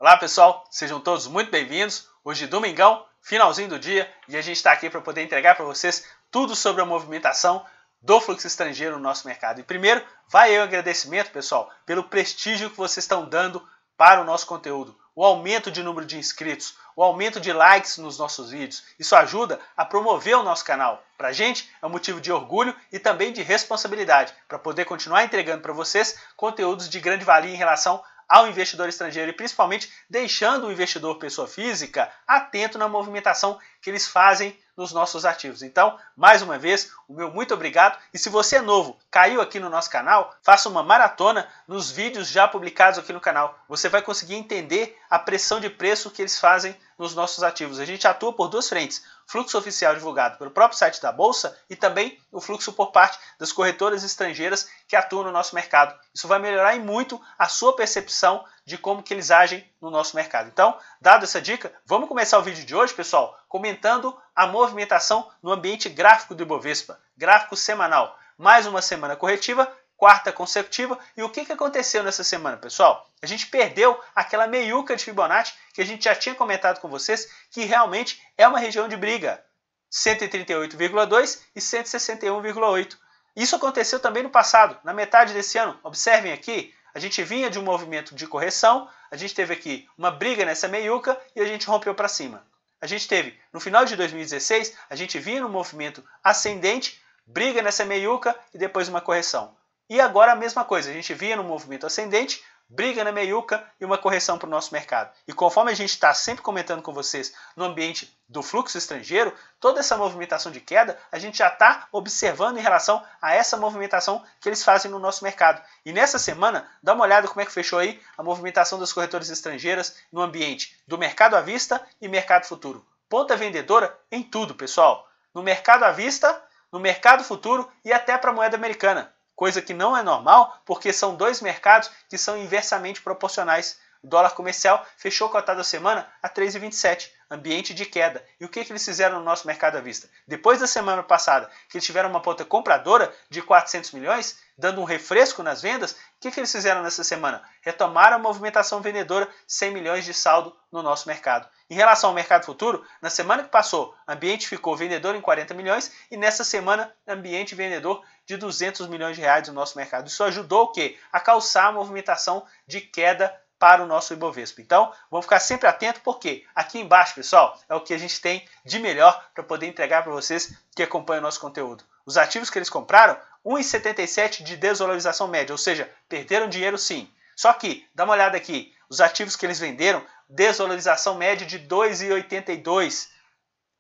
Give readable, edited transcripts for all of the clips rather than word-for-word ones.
Olá pessoal, sejam todos muito bem-vindos. Hoje domingão, finalzinho do dia, e a gente está aqui para poder entregar para vocês tudo sobre a movimentação do fluxo estrangeiro no nosso mercado. E primeiro, vai aí o agradecimento, pessoal, pelo prestígio que vocês estão dando para o nosso conteúdo. O aumento de número de inscritos, o aumento de likes nos nossos vídeos. Isso ajuda a promover o nosso canal. Para a gente é um motivo de orgulho e também de responsabilidade para poder continuar entregando para vocês conteúdos de grande valia em relação ao investidor estrangeiro e principalmente deixando o investidor pessoa física atento na movimentação que eles fazem nos nossos ativos. Então, mais uma vez, o meu muito obrigado. E se você é novo, caiu aqui no nosso canal, faça uma maratona nos vídeos já publicados aqui no canal. Você vai conseguir entender a pressão de preço que eles fazem nos nossos ativos. A gente atua por duas frentes: fluxo oficial divulgado pelo próprio site da Bolsa e também o fluxo por parte das corretoras estrangeiras que atuam no nosso mercado. Isso vai melhorar em muito a sua percepção de como que eles agem no nosso mercado. Então, dado essa dica, vamos começar o vídeo de hoje, pessoal, comentando a movimentação no ambiente gráfico do Ibovespa, gráfico semanal. Mais uma semana corretiva, quarta consecutiva. E o que aconteceu nessa semana, pessoal? A gente perdeu aquela meiuca de Fibonacci que a gente já tinha comentado com vocês, que realmente é uma região de briga, 138,2 e 161,8. Isso aconteceu também no passado, na metade desse ano. Observem aqui, a gente vinha de um movimento de correção, a gente teve aqui uma briga nessa meiuca e a gente rompeu para cima. A gente teve, no final de 2016, a gente vinha no movimento ascendente, briga nessa meiuca e depois uma correção. E agora a mesma coisa, a gente vinha no movimento ascendente, briga na meiuca e uma correção para o nosso mercado. E conforme a gente está sempre comentando com vocês no ambiente do fluxo estrangeiro, toda essa movimentação de queda, a gente já está observando em relação a essa movimentação que eles fazem no nosso mercado. E nessa semana, dá uma olhada como é que fechou aí a movimentação das corretoras estrangeiras no ambiente do mercado à vista e mercado futuro. Ponta vendedora em tudo, pessoal. No mercado à vista, no mercado futuro e até para a moeda americana. Coisa que não é normal, porque são dois mercados que são inversamente proporcionais. O dólar comercial fechou cotado a semana a 3,27, ambiente de queda. E o que eles fizeram no nosso mercado à vista? Depois da semana passada, que eles tiveram uma ponta compradora de 400 milhões, dando um refresco nas vendas, o que eles fizeram nessa semana? Retomaram a movimentação vendedora, 100 milhões de saldo no nosso mercado. Em relação ao mercado futuro, na semana que passou, ambiente ficou vendedor em 40 milhões e nessa semana, ambiente vendedor de 200 milhões de reais no nosso mercado. Isso ajudou o quê? A calçar a movimentação de queda para o nosso Ibovespa. Então, vamos ficar sempre atento, porque aqui embaixo, pessoal, é o que a gente tem de melhor para poder entregar para vocês que acompanham o nosso conteúdo. Os ativos que eles compraram, 1,77 de desvalorização média, ou seja, perderam dinheiro sim. Só que, dá uma olhada aqui, os ativos que eles venderam, desvalorização média de 2,82.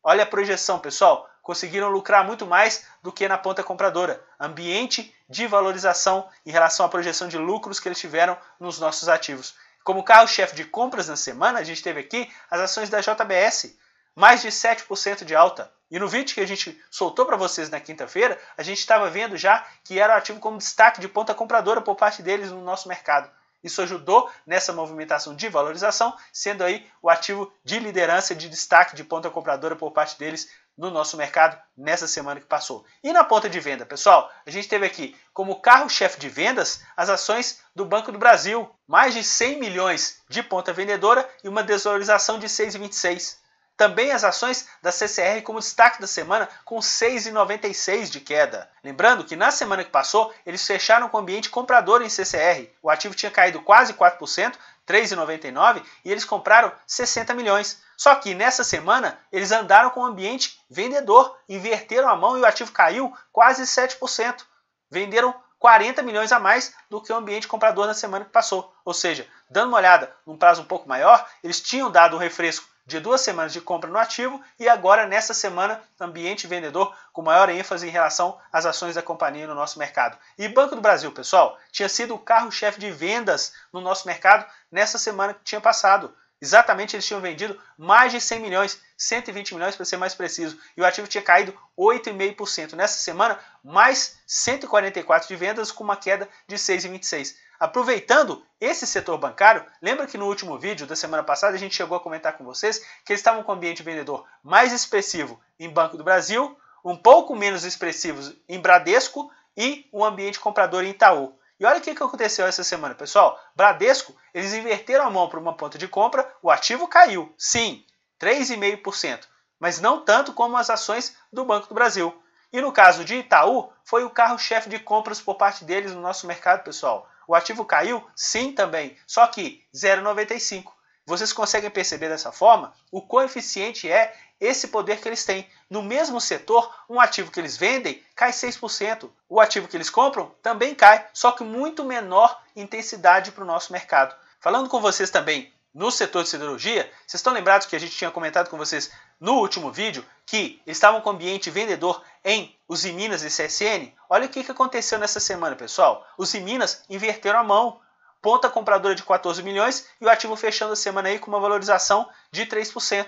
Olha a projeção, pessoal. Conseguiram lucrar muito mais do que na ponta compradora. Ambiente de valorização em relação à projeção de lucros que eles tiveram nos nossos ativos. Como carro-chefe de compras na semana, a gente teve aqui as ações da JBS, mais de 7% de alta. E no vídeo que a gente soltou para vocês na quinta-feira, a gente estava vendo já que era o ativo como destaque de ponta compradora por parte deles no nosso mercado. Isso ajudou nessa movimentação de valorização, sendo aí o ativo de liderança, de destaque de ponta compradora por parte deles no nosso mercado nessa semana que passou. E na ponta de venda, pessoal, a gente teve aqui como carro-chefe de vendas as ações do Banco do Brasil, mais de 100 milhões de ponta vendedora e uma desvalorização de 6,26. Também as ações da CCR como destaque da semana, com 6,96 de queda. Lembrando que na semana que passou, eles fecharam com o ambiente comprador em CCR. O ativo tinha caído quase 4%, 3,99, e eles compraram 60 milhões. Só que nessa semana, eles andaram com o ambiente vendedor, inverteram a mão e o ativo caiu quase 7%. Venderam 40 milhões a mais do que o ambiente comprador na semana que passou. Ou seja, dando uma olhada num prazo um pouco maior, eles tinham dado um refresco de 2 semanas de compra no ativo e agora nessa semana ambiente vendedor com maior ênfase em relação às ações da companhia no nosso mercado. E Banco do Brasil, pessoal, tinha sido o carro-chefe de vendas no nosso mercado nessa semana que tinha passado. Exatamente, eles tinham vendido mais de 100 milhões, 120 milhões para ser mais preciso, e o ativo tinha caído 8,5%. Nessa semana, mais 144 de vendas com uma queda de 6,26%. Aproveitando esse setor bancário, lembra que no último vídeo da semana passada a gente chegou a comentar com vocês que eles estavam com o ambiente vendedor mais expressivo em Banco do Brasil, um pouco menos expressivos em Bradesco e um ambiente comprador em Itaú. E olha o que aconteceu essa semana, pessoal. Bradesco, eles inverteram a mão para uma ponta de compra, o ativo caiu, sim, 3,5%, mas não tanto como as ações do Banco do Brasil. E no caso de Itaú, foi o carro-chefe de compras por parte deles no nosso mercado, pessoal. O ativo caiu, sim, também, só que 0,95%. Vocês conseguem perceber dessa forma o coeficiente é esse poder que eles têm. No mesmo setor, um ativo que eles vendem cai 6%. O ativo que eles compram também cai, só que muito menor intensidade para o nosso mercado. Falando com vocês também no setor de siderurgia, vocês estão lembrados que a gente tinha comentado com vocês no último vídeo que eles estavam com ambiente vendedor em Usiminas e CSN? Olha o que aconteceu nessa semana, pessoal. Usiminas inverteram a mão. Ponta compradora de 14 milhões e o ativo fechando a semana aí com uma valorização de 3%.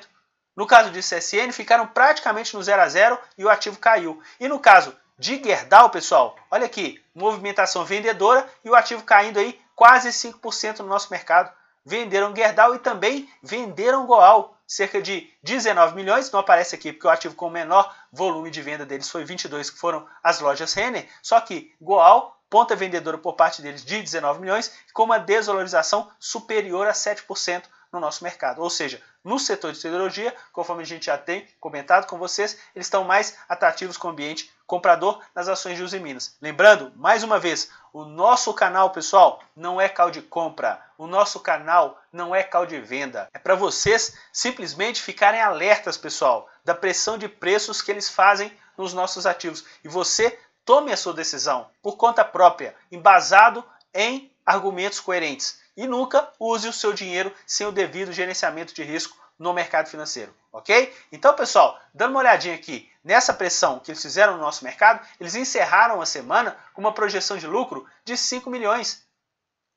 No caso de CSN, ficaram praticamente no 0 a 0 e o ativo caiu. E no caso de Gerdau, pessoal, olha aqui, movimentação vendedora e o ativo caindo aí quase 5% no nosso mercado. Venderam Gerdau e também venderam Goal, cerca de 19 milhões, não aparece aqui porque o ativo com o menor volume de venda deles foi 22, que foram as lojas Renner, só que Goal, ponta vendedora por parte deles de 19 milhões, com uma desvalorização superior a 7% no nosso mercado. Ou seja, no setor de siderurgia, conforme a gente já tem comentado com vocês, eles estão mais atrativos com o ambiente comprador nas ações de Usiminas. Lembrando, mais uma vez, o nosso canal, pessoal, não é call de compra. O nosso canal não é call de venda. É para vocês simplesmente ficarem alertas, pessoal, da pressão de preços que eles fazem nos nossos ativos. E você tome a sua decisão por conta própria, embasado em argumentos coerentes. E nunca use o seu dinheiro sem o devido gerenciamento de risco no mercado financeiro, ok? Então, pessoal, dando uma olhadinha aqui nessa pressão que eles fizeram no nosso mercado, eles encerraram a semana com uma projeção de lucro de 5 milhões.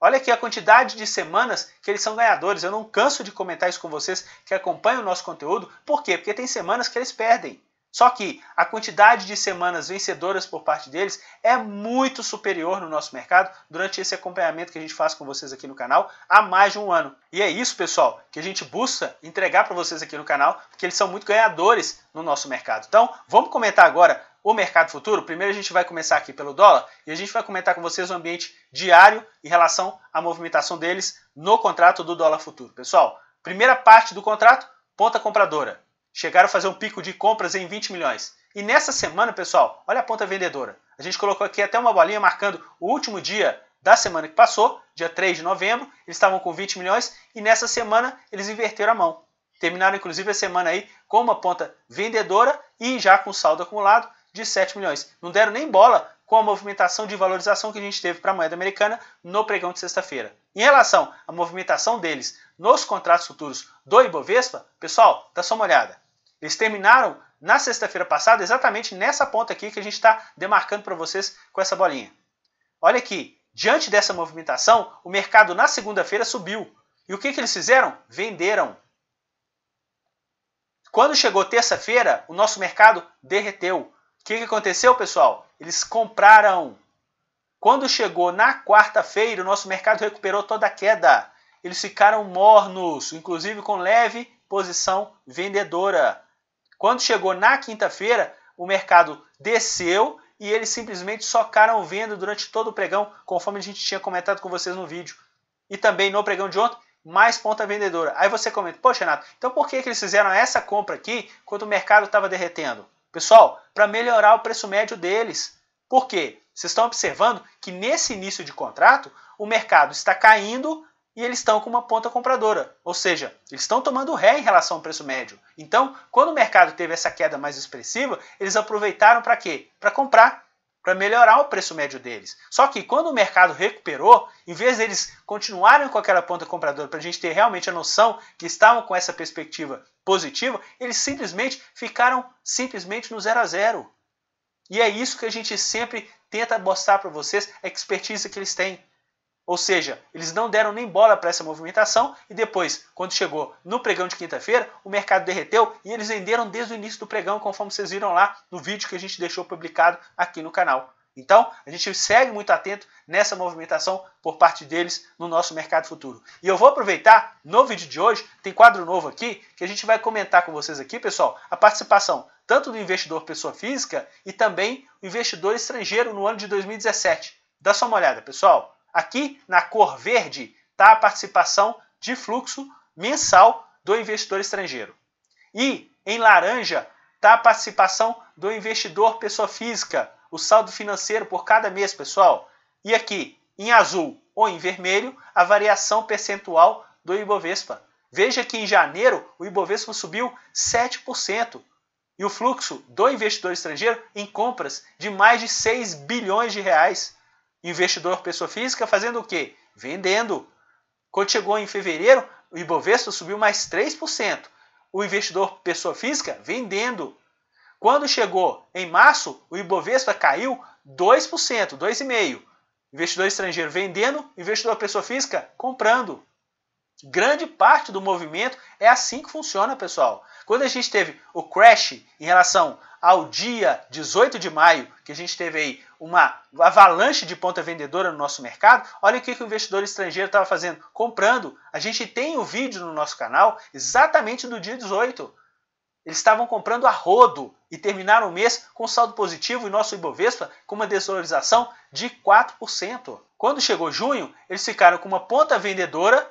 Olha aqui a quantidade de semanas que eles são ganhadores. Eu não canso de comentar isso com vocês que acompanham o nosso conteúdo. Por quê? Porque tem semanas que eles perdem. Só que a quantidade de semanas vencedoras por parte deles é muito superior no nosso mercado durante esse acompanhamento que a gente faz com vocês aqui no canal há mais de um ano. E é isso, pessoal, que a gente busca entregar para vocês aqui no canal, porque eles são muito ganhadores no nosso mercado. Então, vamos comentar agora o mercado futuro. Primeiro a gente vai começar aqui pelo dólar e a gente vai comentar com vocês o ambiente diário em relação à movimentação deles no contrato do dólar futuro. Pessoal, primeira parte do contrato, ponta compradora. Chegaram a fazer um pico de compras em 20 milhões. E nessa semana, pessoal, olha a ponta vendedora. A gente colocou aqui até uma bolinha marcando o último dia da semana que passou, dia 3 de novembro. Eles estavam com 20 milhões e nessa semana eles inverteram a mão. Terminaram, inclusive, a semana aí com uma ponta vendedora e já com saldo acumulado de 7 milhões. Não deram nem bola com a movimentação de valorização que a gente teve para a moeda americana no pregão de sexta-feira. Em relação à movimentação deles nos contratos futuros do Ibovespa, pessoal, dá só uma olhada. Eles terminaram na sexta-feira passada exatamente nessa ponta aqui que a gente está demarcando para vocês com essa bolinha. Olha aqui, diante dessa movimentação, o mercado na segunda-feira subiu. E o que eles fizeram? Venderam. Quando chegou terça-feira, o nosso mercado derreteu. O que aconteceu, pessoal? Eles compraram. Quando chegou na quarta-feira, o nosso mercado recuperou toda a queda. Eles ficaram mornos, inclusive com leve posição vendedora. Quando chegou na quinta-feira, o mercado desceu e eles simplesmente socaram venda durante todo o pregão, conforme a gente tinha comentado com vocês no vídeo. E também no pregão de ontem, mais ponta vendedora. Aí você comenta, poxa, Renato, então por que eles fizeram essa compra aqui quando o mercado estava derretendo? Pessoal, para melhorar o preço médio deles. Por quê? Vocês estão observando que nesse início de contrato, o mercado está caindo e eles estão com uma ponta compradora. Ou seja, eles estão tomando ré em relação ao preço médio. Então, quando o mercado teve essa queda mais expressiva, eles aproveitaram para quê? Para comprar, para melhorar o preço médio deles. Só que quando o mercado recuperou, em vez deles continuarem com aquela ponta compradora para a gente ter realmente a noção que estavam com essa perspectiva positiva, eles simplesmente ficaram no 0 a 0. E é isso que a gente sempre tenta mostrar para vocês, a expertise que eles têm. Ou seja, eles não deram nem bola para essa movimentação e depois, quando chegou no pregão de quinta-feira, o mercado derreteu e eles venderam desde o início do pregão, conforme vocês viram lá no vídeo que a gente deixou publicado aqui no canal. Então, a gente segue muito atento nessa movimentação por parte deles no nosso mercado futuro. E eu vou aproveitar, no vídeo de hoje, tem quadro novo aqui, que a gente vai comentar com vocês aqui, pessoal, a participação tanto do investidor pessoa física e também o investidor estrangeiro no ano de 2017. Dá só uma olhada, pessoal. Aqui na cor verde está a participação de fluxo mensal do investidor estrangeiro. E em laranja está a participação do investidor pessoa física, o saldo financeiro por cada mês, pessoal. E aqui em azul ou em vermelho, a variação percentual do Ibovespa. Veja que em janeiro o Ibovespa subiu 7%. E o fluxo do investidor estrangeiro em compras de mais de 6 bilhões de reais. Investidor pessoa física fazendo o quê? Vendendo. Quando chegou em fevereiro, o Ibovespa subiu mais 3%. O investidor pessoa física vendendo. Quando chegou em março, o Ibovespa caiu 2%, 2,5%. Investidor estrangeiro vendendo, investidor pessoa física comprando. Grande parte do movimento é assim que funciona, pessoal. Quando a gente teve o crash em relação ao dia 18 de maio, que a gente teve aí uma avalanche de ponta vendedora no nosso mercado, olha o que o investidor estrangeiro estava fazendo, comprando. A gente tem o vídeo no nosso canal exatamente do dia 18. Eles estavam comprando a rodo e terminaram o mês com saldo positivo e nosso Ibovespa com uma desvalorização de 4%. Quando chegou junho, eles ficaram com uma ponta vendedora,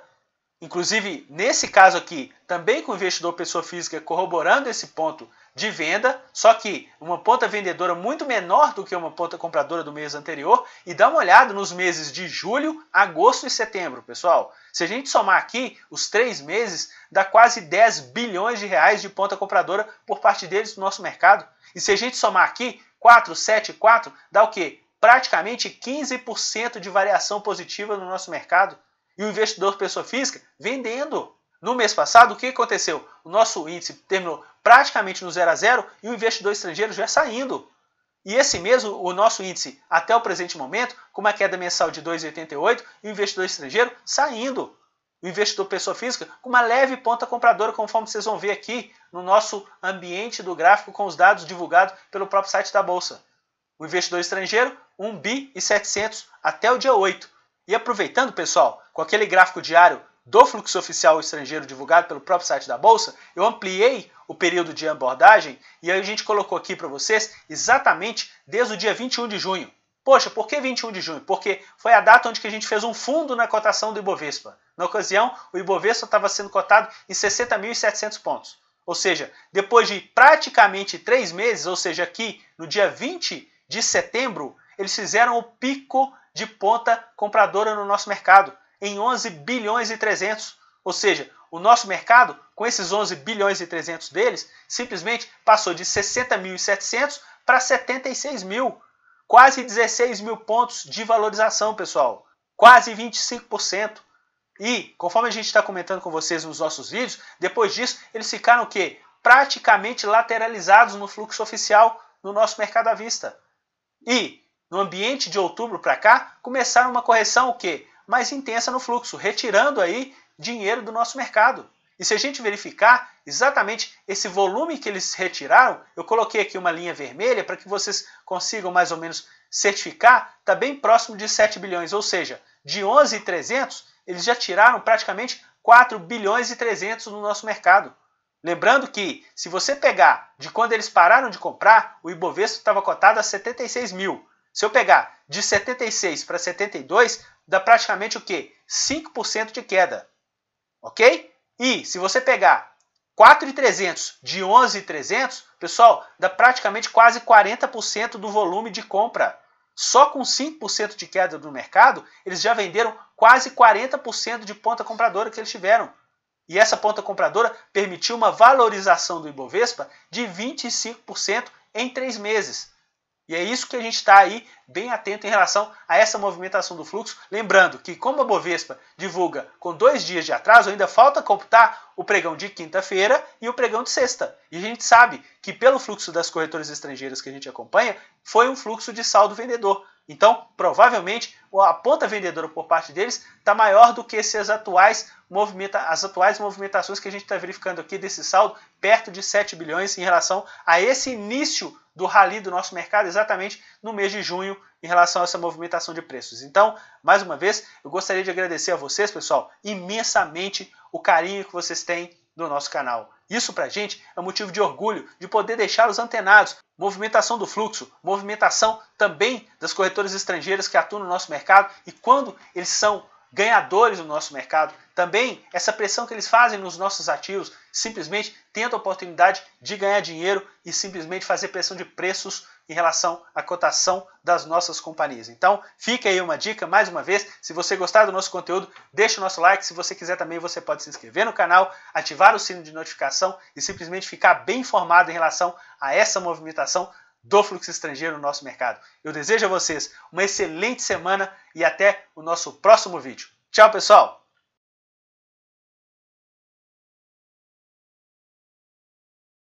inclusive nesse caso aqui, também com o investidor pessoa física corroborando esse ponto de venda, só que uma ponta vendedora muito menor do que uma ponta compradora do mês anterior. E dá uma olhada nos meses de julho, agosto e setembro, pessoal. Se a gente somar aqui os 3 meses, dá quase 10 bilhões de reais de ponta compradora por parte deles no nosso mercado. E se a gente somar aqui 4, 7, 4, dá o quê? Praticamente 15% de variação positiva no nosso mercado. E o investidor pessoa física vendendo. No mês passado, o que aconteceu? O nosso índice terminou praticamente no 0 a 0 e o investidor estrangeiro já saindo. E esse mês, o nosso índice, até o presente momento, com uma queda mensal de 2,88 e o investidor estrangeiro saindo. O investidor pessoa física com uma leve ponta compradora, conforme vocês vão ver aqui no nosso ambiente do gráfico com os dados divulgados pelo próprio site da Bolsa. O investidor estrangeiro, 1 bi e 700 até o dia 8. E aproveitando, pessoal, com aquele gráfico diário do fluxo oficial estrangeiro divulgado pelo próprio site da Bolsa, eu ampliei o período de abordagem e aí a gente colocou aqui para vocês exatamente desde o dia 21 de junho. Poxa, por que 21 de junho? Porque foi a data onde que a gente fez um fundo na cotação do Ibovespa. Na ocasião, o Ibovespa estava sendo cotado em 60.700 pontos. Ou seja, depois de praticamente 3 meses, ou seja, aqui no dia 20 de setembro, eles fizeram o pico de ponta compradora no nosso mercado, em 11 bilhões e 300. Ou seja, o nosso mercado, com esses 11 bilhões e 300 deles, simplesmente passou de 60.700 para 76 mil. Quase 16 mil pontos de valorização, pessoal. Quase 25%. E, conforme a gente está comentando com vocês nos nossos vídeos, depois disso, eles ficaram o quê? Praticamente lateralizados no fluxo oficial no nosso mercado à vista. E, no ambiente de outubro para cá, começaram uma correção o quê? Mais intensa no fluxo, retirando aí dinheiro do nosso mercado. E se a gente verificar exatamente esse volume que eles retiraram, eu coloquei aqui uma linha vermelha para que vocês consigam mais ou menos certificar, está bem próximo de 7 bilhões, ou seja, de 11.300 eles já tiraram praticamente 4 bilhões e 300 no nosso mercado. Lembrando que se você pegar de quando eles pararam de comprar, o Ibovespa estava cotado a 76 mil. Se eu pegar de 76 para 72, dá praticamente o quê? 5% de queda. Ok? E se você pegar 4.300 de 11.300, pessoal, dá praticamente quase 40% do volume de compra. Só com 5% de queda no mercado, eles já venderam quase 40% de ponta compradora que eles tiveram. E essa ponta compradora permitiu uma valorização do Ibovespa de 25% em 3 meses. E é isso que a gente está aí bem atento em relação a essa movimentação do fluxo. Lembrando que como a Bovespa divulga com 2 dias de atraso, ainda falta computar o pregão de quinta-feira e o pregão de sexta. E a gente sabe que pelo fluxo das corretoras estrangeiras que a gente acompanha, foi um fluxo de saldo vendedor. Então, provavelmente, a ponta vendedora por parte deles está maior do que as atuais movimentações que a gente está verificando aqui desse saldo, perto de 7 bilhões em relação a esse início do rally do nosso mercado, exatamente no mês de junho, em relação a essa movimentação de preços. Então, mais uma vez, eu gostaria de agradecer a vocês, pessoal, imensamente o carinho que vocês têm no nosso canal. Isso para a gente é motivo de orgulho, de poder deixar os antenados. Movimentação do fluxo, movimentação também das corretoras estrangeiras que atuam no nosso mercado e quando eles são ganhadores no nosso mercado, também essa pressão que eles fazem nos nossos ativos, simplesmente tendo a oportunidade de ganhar dinheiro e simplesmente fazer pressão de preços em relação à cotação das nossas companhias. Então, fica aí uma dica, mais uma vez, se você gostar do nosso conteúdo, deixa o nosso like, se você quiser também você pode se inscrever no canal, ativar o sino de notificação e simplesmente ficar bem informado em relação a essa movimentação do fluxo estrangeiro no nosso mercado. Eu desejo a vocês uma excelente semana e até o nosso próximo vídeo. Tchau, pessoal!